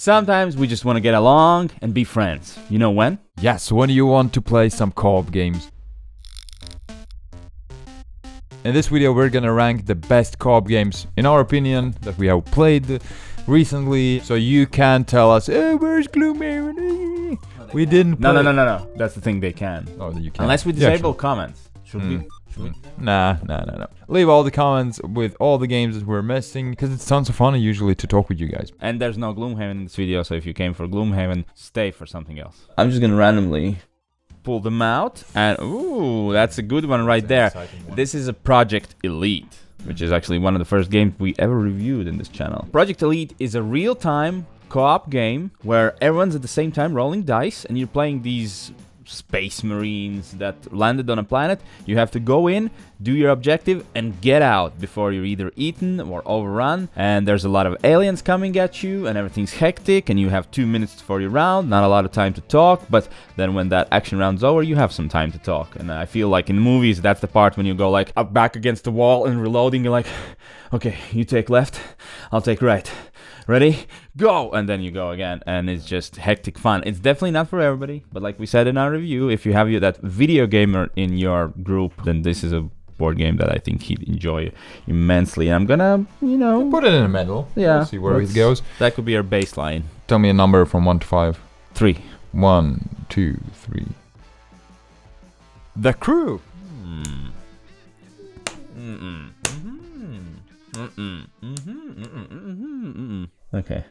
Sometimes we just want to get along and be friends. You know when? Yes, when you want to play some co-op games. In this video we're gonna rank the best co-op games, in our opinion, that we have played recently. So you can tell us, where's Gloomhaven? We didn't play. No. That's the thing, they can. Oh, you can. Unless we disable comments. Should we? Nah. Leave all the comments with all the games that we're missing, because it's tons of fun usually to talk with you guys. And there's no Gloomhaven in this video, so if you came for Gloomhaven, stay for something else. I'm just gonna randomly pull them out, and ooh, that's a good one right there. This is a Project Elite, which is actually one of the first games we ever reviewed in this channel. Project Elite is a real-time co-op game where everyone's at the same time rolling dice, and you're playing these space marines that landed on a planet. You have to go in, do your objective, and get out before you're either eaten or overrun. And there's a lot of aliens coming at you, and everything's hectic, and you have 2 minutes for your round. Not a lot of time to talk, but then when that action round's over, you have some time to talk. And I feel like in movies, that's the part when you go like up back against the wall and reloading. You're like, okay, you take left, I'll take right. Ready? Go! And then you go again, and it's just hectic fun. It's definitely not for everybody, but like we said in our review, if you have that video gamer in your group, then this is a board game that I think he'd enjoy immensely. And I'm gonna, put it in the middle. Yeah. We'll see where it goes. That could be our baseline. Tell me a number from 1 to 5. 3. 1, 2, 3. The Crew. Okay.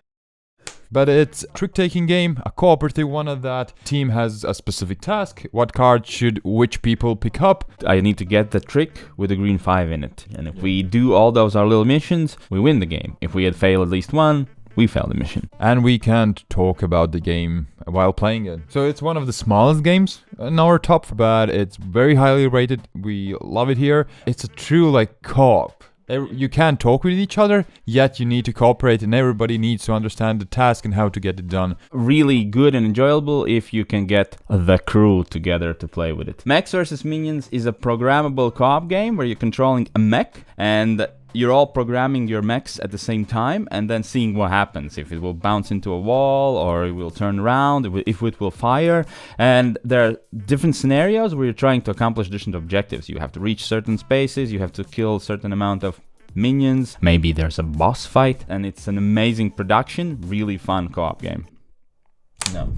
But it's a trick-taking game, a cooperative one of that. Team has a specific task. What card should which people pick up? I need to get the trick with a green 5 in it. And if we do all those our little missions, we win the game. If we had failed at least one, we failed the mission. And we can't talk about the game while playing it. So it's one of the smallest games in our top, but it's very highly rated. We love it here. It's a true co-op. You can't talk with each other, yet you need to cooperate, and everybody needs to understand the task and how to get it done. Really good and enjoyable if you can get the crew together to play with it. Mechs vs. Minions is a programmable co-op game where you're controlling a mech, and you're all programming your mechs at the same time and then seeing what happens. If it will bounce into a wall, or it will turn around, if it will fire. And there are different scenarios where you're trying to accomplish different objectives. You have to reach certain spaces, you have to kill a certain amount of minions. Maybe there's a boss fight, and it's an amazing production, really fun co-op game. No.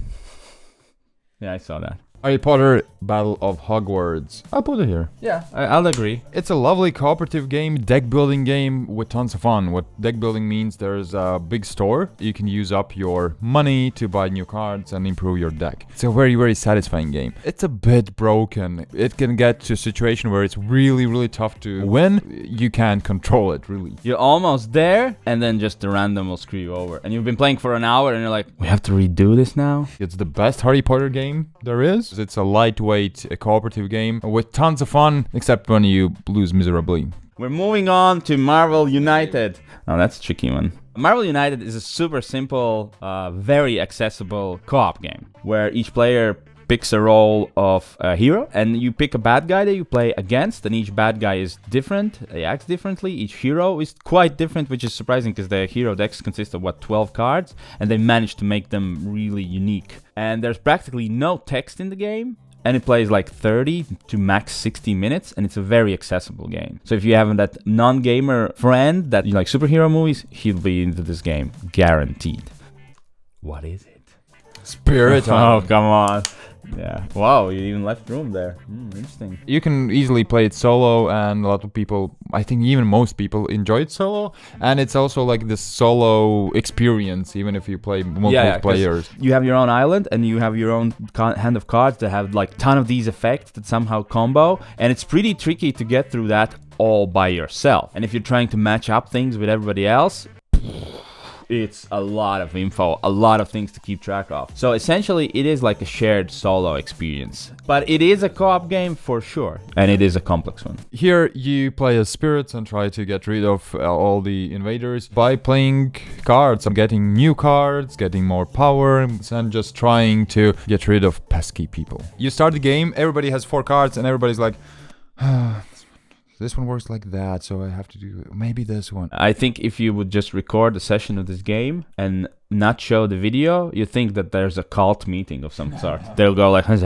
Yeah, I saw that. Harry Potter Battle of Hogwarts. I'll put it here. Yeah, I'll agree. It's a lovely cooperative game, deck building game with tons of fun. What deck building means, there's a big store. You can use up your money to buy new cards and improve your deck. It's a very, very satisfying game. It's a bit broken. It can get to a situation where it's really, really tough to win. You can't control it, really. You're almost there, and then just the random will screw you over. And you've been playing for an hour, and you're like, we have to redo this now? It's the best Harry Potter game there is. It's a lightweight cooperative game with tons of fun, except when you lose miserably. We're moving on to Marvel United. Oh, that's a tricky one. Marvel United is a super simple, very accessible co-op game where each player picks a role of a hero, and you pick a bad guy that you play against, and each bad guy is different, he acts differently, each hero is quite different, which is surprising because the hero decks consist of 12 cards, and they managed to make them really unique. And there's practically no text in the game, and it plays like 30 to max 60 minutes, and it's a very accessible game. So if you have that non-gamer friend that you like superhero movies, he'll be into this game, guaranteed. What is it? Spirit. Oh, come on. Yeah. Wow, you even left room there. Interesting. You can easily play it solo, and a lot of people, I think even most people, enjoy it solo. And it's also like the solo experience, even if you play multiple players. You have your own island, and you have your own hand of cards that have ton of these effects that somehow combo. And it's pretty tricky to get through that all by yourself. And if you're trying to match up things with everybody else, it's a lot of info, a lot of things to keep track of. So essentially, it is like a shared solo experience. But it is a co-op game for sure, and it is a complex one. Here, you play as spirits and try to get rid of all the invaders by playing cards, getting new cards, getting more power, and just trying to get rid of pesky people. You start the game, everybody has 4 cards, and everybody's like, this one works like that, so I have to do maybe this one. I think if you would just record a session of this game and not show the video, you think that there's a cult meeting of some sort. They'll go like, yeah,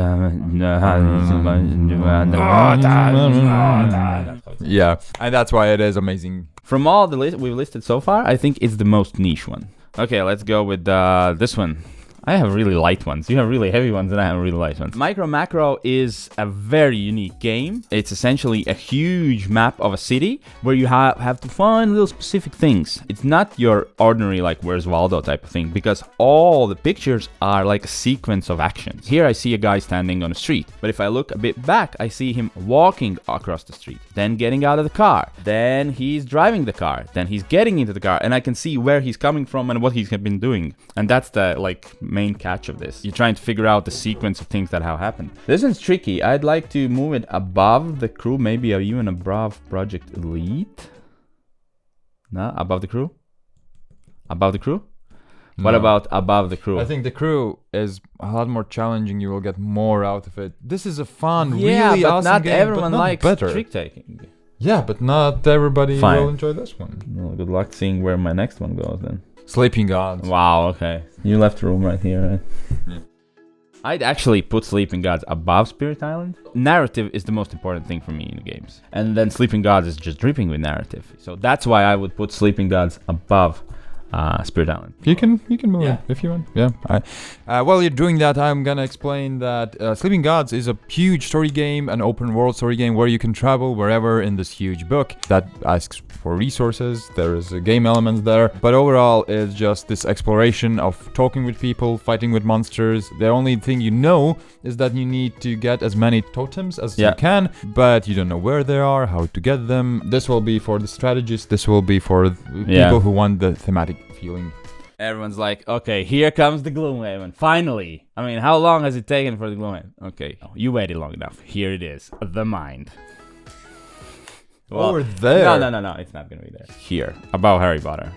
and that's why it is amazing. From all the list we've listed so far, I think it's the most niche one. Okay, let's go with this one. I have really light ones. You have really heavy ones and I have really light ones. MicroMacro is a very unique game. It's essentially a huge map of a city where you have to find little specific things. It's not your ordinary like Where's Waldo type of thing, because all the pictures are like a sequence of actions. Here I see a guy standing on a street, but if I look a bit back, I see him walking across the street, then getting out of the car, then he's driving the car, then he's getting into the car, and I can see where he's coming from and what he's been doing. And that's the like main catch of this. You're trying to figure out the sequence of things that have happened. This one's tricky. I'd like to move it above the crew, maybe even above Project Elite. No, above the crew? Above the crew? No. What about above the crew? I think the crew is a lot more challenging. You will get more out of it. This is a fun, yeah, really but awesome not game, everyone but not likes better. trick taking. Yeah, but not everybody Fine. will enjoy this one. Well, good luck seeing where my next one goes then. Sleeping Gods. Wow, okay. You left room right here, right? Yeah. I'd actually put Sleeping Gods above Spirit Island. Narrative is the most important thing for me in the games. And then Sleeping Gods is just dripping with narrative. So that's why I would put Sleeping Gods above Spirit Island. You can move it if you want. Yeah. While you're doing that, I'm gonna explain that Sleeping Gods is a huge story game, an open world story game where you can travel wherever in this huge book that asks for resources. There is a game element there, but overall it's just this exploration of talking with people, fighting with monsters. The only thing you know is that you need to get as many totems as you can, but you don't know where they are, how to get them. This will be for the strategists. This will be for people who want the thematic feeling. Everyone's like, okay, here comes the Gloomhaven. Finally. I mean, how long has it taken for the Gloomhaven? Okay, you waited long enough. Here it is. The Mind. Well, over there. No. It's not gonna be there. Here, above Harry Potter.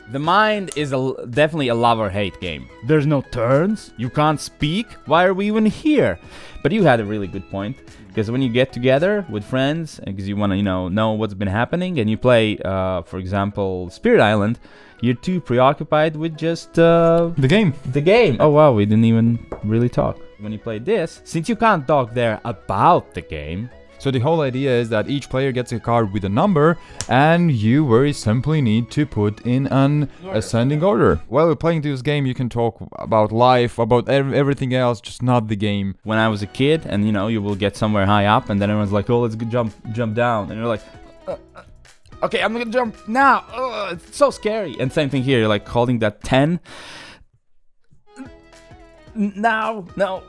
The Mind is definitely a love or hate game. There's no turns. You can't speak. Why are we even here? But you had a really good point. Because when you get together with friends, because you want to, know what's been happening, and you play, for example, Spirit Island, you're too preoccupied with just the game. The game. Oh wow, we didn't even really talk. When you play this, since you can't talk there about the game. So the whole idea is that each player gets a card with a number, and you very simply need to put in an ascending order. While we're playing this game, you can talk about life, about everything else, just not the game. When I was a kid, and you will get somewhere high up, and then everyone's like, "Oh, let's jump down," and you're like, "Okay, I'm gonna jump now." It's so scary. And same thing here. You're like holding that 10. Now, no.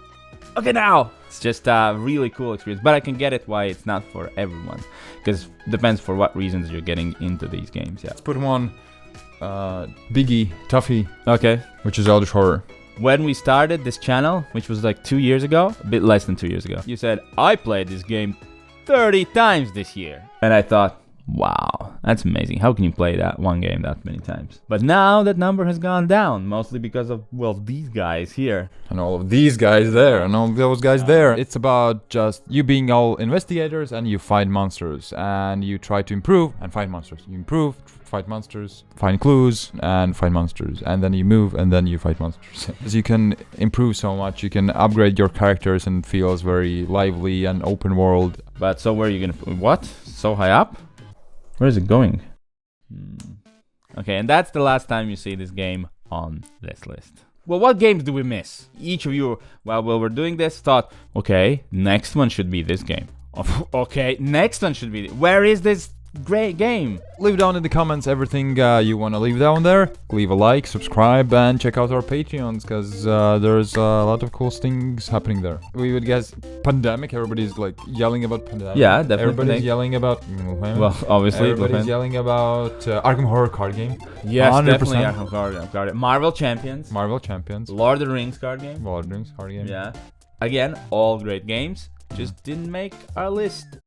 Okay, now. It's just a really cool experience, but I can get it why it's not for everyone, because depends for what reasons you're getting into these games. Yeah. Let's put one biggie, toughie. Okay. Which is Eldritch Horror. When we started this channel, which was like 2 years ago, a bit less than 2 years ago, you said, I played this game 30 times this year. And I thought, wow, that's amazing. How can you play that one game that many times? But now that number has gone down, mostly because of, these guys here. And all of these guys there, and all those guys there. It's about just you being all investigators, and you find monsters, and you try to improve and find monsters. You improve, fight monsters, find clues, and find monsters. And then you move, and then you fight monsters. As you can improve so much, you can upgrade your characters, and it feels very lively and open world. But so where are you gonna, what? So high up? Where is it going? Okay, and that's the last time you see this game on this list. Well, what games do we miss? Each of you, while we're doing this, thought, okay, next one should be this game. Okay, next one should be... Where is this great game? Leave down in the comments everything you want to leave down there. Leave a like, subscribe, and check out our Patreons, because there's a lot of cool things happening there. We would guess pandemic. Everybody's like yelling about pandemic. Yeah, definitely. Everybody's yelling about... Well, obviously. Everybody's yelling about Arkham Horror card game. Yes, 100%. Definitely Arkham card game. Marvel Champions. Lord of the Rings card game. Lord of the Rings card game. Yeah. Again, all great games. Just didn't make our list.